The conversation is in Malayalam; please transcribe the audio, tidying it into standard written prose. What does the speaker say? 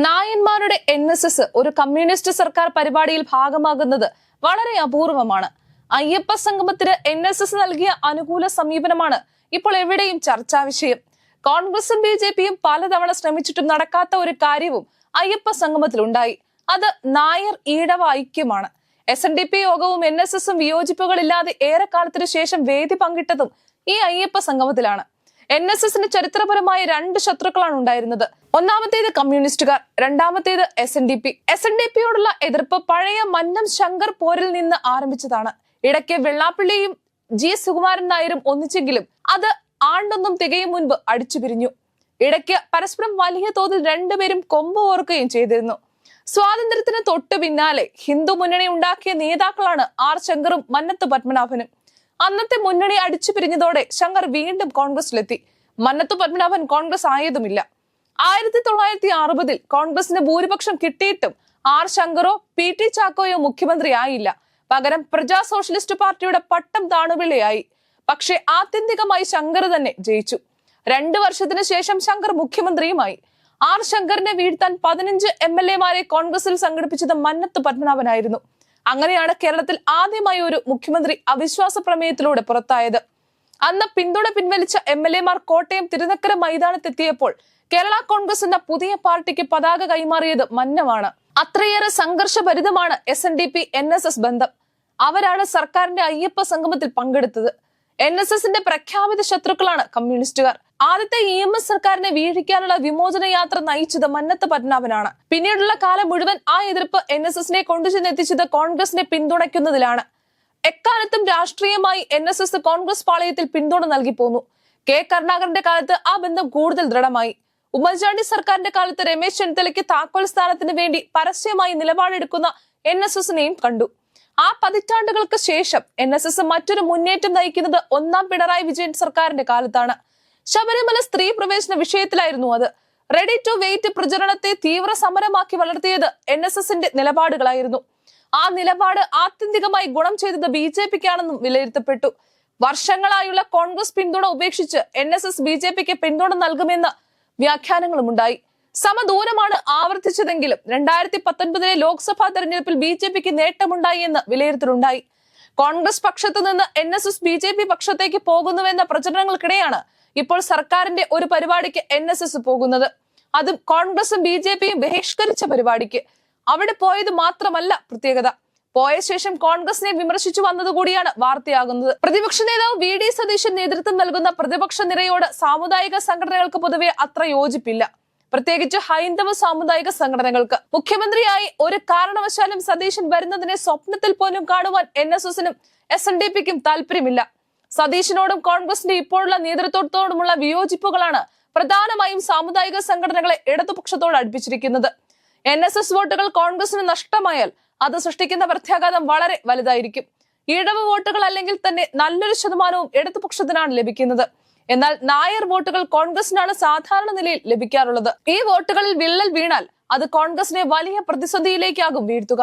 നായന്മാരുടെ NSS ഒരു കമ്മ്യൂണിസ്റ്റ് സർക്കാർ പരിപാടിയിൽ ഭാഗമാകുന്നത് വളരെ അപൂർവമാണ്. അയ്യപ്പ സംഗമത്തിന് NSS നൽകിയ അനുകൂല സമീപനമാണ് ഇപ്പോൾ എവിടെയും ചർച്ചാ വിഷയം. കോൺഗ്രസും BJPയും പലതവണ ശ്രമിച്ചിട്ടും നടക്കാത്ത ഒരു കാര്യവും അയ്യപ്പ സംഗമത്തിലുണ്ടായി. അത് നായർ ഈഴവ ഐക്യമാണ്. SNDP യോഗവും NSSും വിയോജിപ്പുകളില്ലാതെ ഏറെക്കാലത്തിനു ശേഷം വേദി പങ്കിട്ടതും ഈ അയ്യപ്പ സംഗമത്തിലാണ്. NSSന് ചരിത്രപരമായ രണ്ട് ശത്രുക്കളാണ് ഉണ്ടായിരുന്നത്. ഒന്നാമത്തേത് കമ്മ്യൂണിസ്റ്റുകാർ, രണ്ടാമത്തേത് SNDP. SNDPയോടുള്ള എതിർപ്പ് പഴയ മന്നം ശങ്കർ പോരിൽ നിന്ന് ആരംഭിച്ചതാണ്. ഇടയ്ക്ക് വെള്ളാപ്പള്ളിയും G സുകുമാരൻ നായരും ഒന്നിച്ചെങ്കിലും അത് ആണ്ടൊന്നും തികയും മുൻപ് അടിച്ചുപിരിഞ്ഞു. ഇടയ്ക്ക് പരസ്പരം വലിയ തോതിൽ രണ്ടുപേരും കൊമ്പ് ഓർക്കുകയും ചെയ്തിരുന്നു. സ്വാതന്ത്ര്യത്തിന് തൊട്ടു പിന്നാലെ ഹിന്ദു മുന്നണി ഉണ്ടാക്കിയ നേതാക്കളാണ് R ശങ്കറും മന്നത്ത് പത്മനാഭനും. അന്നത്തെ മുന്നണി അടിച്ചു പിരിഞ്ഞതോടെ ശങ്കർ വീണ്ടും കോൺഗ്രസിലെത്തി. മന്നത്ത് പത്മനാഭൻ കോൺഗ്രസ് ആയതുമില്ല. 1960 കോൺഗ്രസിന് ഭൂരിപക്ഷം കിട്ടിയിട്ടും R ശങ്കറോ PT ചാക്കോയോ മുഖ്യമന്ത്രി ആയില്ല. പകരം പ്രജാ സോഷ്യലിസ്റ്റ് പാർട്ടിയുടെ പട്ടം താണുപിള്ളയായി. പക്ഷേ ആത്യന്തികമായി ശങ്കർ തന്നെ ജയിച്ചു. 2 വർഷത്തിന് ശേഷം ശങ്കർ മുഖ്യമന്ത്രിയുമായി. R ശങ്കറിനെ വീഴ്ത്താൻ 15 MLA-മാരെ കോൺഗ്രസിൽ സംഘടിപ്പിച്ചത് മന്നത്ത് പത്മനാഭനായിരുന്നു. അങ്ങനെയാണ് കേരളത്തിൽ ആദ്യമായി ഒരു മുഖ്യമന്ത്രി അവിശ്വാസ പ്രമേയത്തിലൂടെ പുറത്തായത്. അന്ന് പിന്തുണ പിൻവലിച്ച MLA-മാർ കോട്ടയം തിരുനക്കര മൈതാനത്തെത്തിയപ്പോൾ കേരള കോൺഗ്രസ് എന്ന പുതിയ പാർട്ടിക്ക് പതാക കൈമാറിയത് മന്നമാണ്. അത്രയേറെ സംഘർഷഭരിതമാണ് SNDP NSS ബന്ധം. അവരാണ് സർക്കാരിന്റെ അയ്യപ്പ സംഗമത്തിൽ പങ്കെടുത്തത്. NSSന്റെ പ്രഖ്യാപിത ശത്രുക്കളാണ് കമ്മ്യൂണിസ്റ്റുകാർ. ആദ്യത്തെ EMS സർക്കാരിനെ വീഴിക്കാനുള്ള വിമോചന യാത്ര നയിച്ചത് മന്നത്ത് പത്മനാഭനാണ്. പിന്നീടുള്ള കാലം മുഴുവൻ ആ എതിർപ്പ് NSSനെ കൊണ്ടുചെന്നെത്തിച്ചത് കോൺഗ്രസിനെ പിന്തുണയ്ക്കുന്നതിലാണ്. എക്കാലത്തും രാഷ്ട്രീയമായി NSS കോൺഗ്രസ് പാളയത്തിൽ പിന്തുണ നൽകി പോന്നു. K കരുണാകരന്റെ കാലത്ത് ആ ബന്ധം കൂടുതൽ ദൃഢമായി. ഉമ്മൻചാണ്ടി സർക്കാരിന്റെ കാലത്ത് രമേശ് ചെന്നിത്തലയ്ക്ക് താക്കോൽ സ്ഥാനത്തിന് വേണ്ടി പരസ്യമായി നിലപാടെടുക്കുന്ന NSSനെയും കണ്ടു. ആ പതിറ്റാണ്ടുകൾക്ക് ശേഷം NSS മറ്റൊരു മുന്നേറ്റം നയിക്കുന്നത് 1ാം പിണറായി വിജയൻ സർക്കാരിന്റെ കാലത്താണ്. ശബരിമല സ്ത്രീ പ്രവേശന വിഷയത്തിലായിരുന്നു അത്. റെഡി ടു വെയിറ്റ് പ്രചരണത്തെ തീവ്ര സമരമാക്കി വളർത്തിയത് NSSന്റെ നിലപാടുകളായിരുന്നു. ആ നിലപാട് ആത്യന്തികമായി ഗുണം ചെയ്തത് BJPക്കാണെന്നും വിലയിരുത്തപ്പെട്ടു. വർഷങ്ങളായുള്ള കോൺഗ്രസ് പിന്തുണ ഉപേക്ഷിച്ച് NSS BJPക്ക് പിന്തുണ നൽകുമെന്ന വ്യാഖ്യാനങ്ങളുമുണ്ടായി. സമദൂരമാണ് ആവർത്തിച്ചതെങ്കിലും 2019 ലോക്സഭാ തെരഞ്ഞെടുപ്പിൽ BJPക്ക് നേട്ടമുണ്ടായി എന്ന് വിലയിരുത്തലുണ്ടായി. കോൺഗ്രസ് പക്ഷത്തു നിന്ന് NSS BJP പക്ഷത്തേക്ക് പോകുന്നുവെന്ന പ്രചരണങ്ങൾക്കിടെയാണ് ഇപ്പോൾ സർക്കാരിന്റെ ഒരു പരിപാടിക്ക് NSS പോകുന്നത്. അതും കോൺഗ്രസും BJPയും ബഹിഷ്കരിച്ച പരിപാടിക്ക്. അവിടെ പോയത് മാത്രമല്ല പ്രത്യേകത, പോയ ശേഷം കോൺഗ്രസിനെ വിമർശിച്ചു വന്നതുകൂടിയാണ് വാർത്തയാകുന്നത്. പ്രതിപക്ഷ നേതാവ് VD സതീശൻ നേതൃത്വം നൽകുന്ന പ്രതിപക്ഷ നിരയോട് സാമുദായിക സംഘടനകൾക്ക് പൊതുവെ അത്ര യോജിപ്പില്ല. പ്രത്യേകിച്ച് ഹൈന്ദവ സാമുദായിക സംഘടനകൾക്ക്. മുഖ്യമന്ത്രിയായി ഒരു കാരണവശാലും സതീശൻ വരുന്നതിനെ സ്വപ്നത്തിൽ പോലും കാണുവാൻ NSSനും SNDPക്കും താല്പര്യമില്ല. സതീശനോടും കോൺഗ്രസിന്റെ ഇപ്പോഴുള്ള നേതൃത്വത്തോടുമുള്ള വിയോജിപ്പുകളാണ് പ്രധാനമായും സാമുദായിക സംഘടനകളെ ഇടതുപക്ഷത്തോട് അടുപ്പിച്ചിരിക്കുന്നത്. NSS വോട്ടുകൾ കോൺഗ്രസിന് നഷ്ടമായാൽ അത് സൃഷ്ടിക്കുന്ന പ്രത്യാഘാതം വളരെ വലുതായിരിക്കും. ഈഴവ വോട്ടുകൾ അല്ലെങ്കിൽ തന്നെ നല്ലൊരു ശതമാനവും ഇടതുപക്ഷത്തിനാണ് ലഭിക്കുന്നത്. എന്നാൽ നായർ വോട്ടുകൾ കോൺഗ്രസിനാണ് സാധാരണ നിലയിൽ ലഭിക്കാറുള്ളത്. ഈ വോട്ടുകളിൽ വിള്ളൽ വീണാൽ അത് കോൺഗ്രസിനെ വലിയ പ്രതിസന്ധിയിലേക്കാകും വീഴ്ത്തുക.